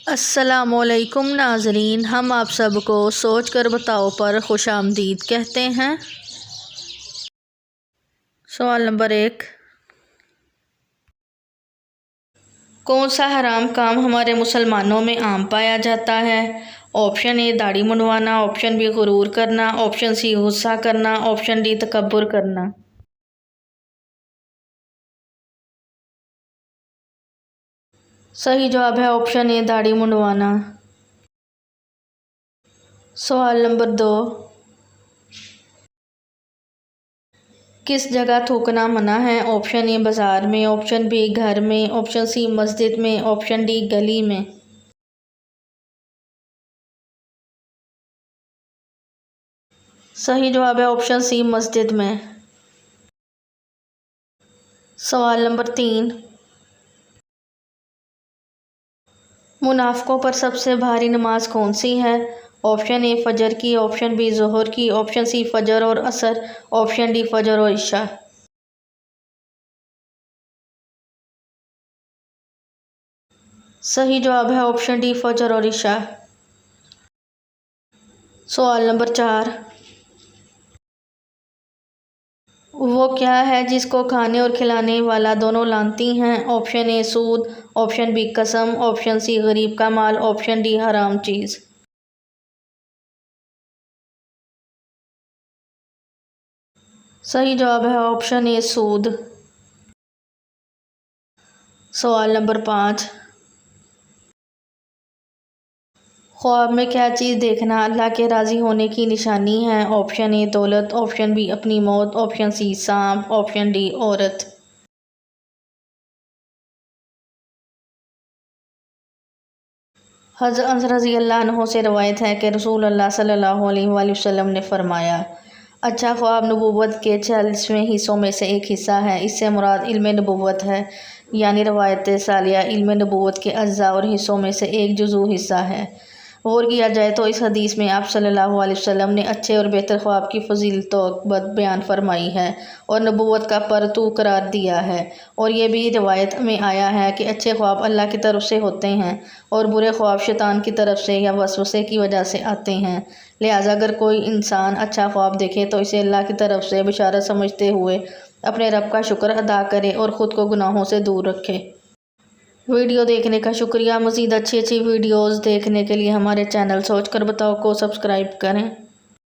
السلام علیکم ناظرین، ہم آپ سب کو سوچ کر بتاؤ پر خوش آمدید کہتے ہیں۔ سوال نمبر 1، کون سا حرام کام ہمارے مسلمانوں میں عام پایا جاتا ہے؟ آپشن اے داڑھی منڈوانا، آپشن بی غرور کرنا، آپشن سی غصہ کرنا، آپشن ڈی تکبر کرنا۔ صحیح جواب ہے آپشن اے داڑھی منڈوانا۔ سوال نمبر 2، کس جگہ تھوکنا منع ہے؟ آپشن اے بازار میں، آپشن بی گھر میں، آپشن سی مسجد میں، آپشن ڈی گلی میں۔ صحیح جواب ہے آپشن سی مسجد میں۔ سوال نمبر 3، منافقوں پر سب سے بھاری نماز کون سی ہے؟ آپشن اے فجر کی، آپشن بی ظہر کی، آپشن سی فجر اور عصر، آپشن ڈی فجر اور عشاء۔ صحیح جواب ہے آپشن ڈی فجر اور عشاء۔ سوال نمبر 4، وہ کیا ہے جس کو کھانے اور کھلانے والا دونوں لعنتی ہیں؟ آپشن اے سود، آپشن بی قسم، آپشن سی غریب کا مال، آپشن ڈی حرام چیز۔ صحیح جواب ہے آپشن اے سود۔ سوال نمبر 5، خواب میں کیا چیز دیکھنا اللہ کے راضی ہونے کی نشانی ہے؟ آپشن اے دولت، آپشن بی اپنی موت، آپشن سی سانپ، آپشن ڈی عورت۔ حضرت انس رضی اللہ عنہ سے روایت ہے کہ رسول اللہ صلی اللہ علیہ وآلہ وسلم نے فرمایا، اچھا خواب نبوت کے 46ویں حصوں میں سے ایک حصہ ہے۔ اس سے مراد علم نبوت ہے، یعنی روایت ثالیہ علم نبوت کے اجزاء اور حصوں میں سے ایک جزو حصہ ہے۔ غور کیا جائے تو اس حدیث میں آپ صلی اللہ علیہ وسلم نے اچھے اور بہتر خواب کی فضیلت بیان فرمائی ہے اور نبوت کا پرتو قرار دیا ہے، اور یہ بھی روایت میں آیا ہے کہ اچھے خواب اللہ کی طرف سے ہوتے ہیں اور برے خواب شیطان کی طرف سے یا وسوسے کی وجہ سے آتے ہیں۔ لہٰذا اگر کوئی انسان اچھا خواب دیکھے تو اسے اللہ کی طرف سے بشارت سمجھتے ہوئے اپنے رب کا شکر ادا کرے اور خود کو گناہوں سے دور رکھے۔ ویڈیو دیکھنے کا شکریہ۔ مزید اچھی ویڈیوز دیکھنے کے لیے ہمارے چینل سوچ کر بتاؤ کو سبسکرائب کریں۔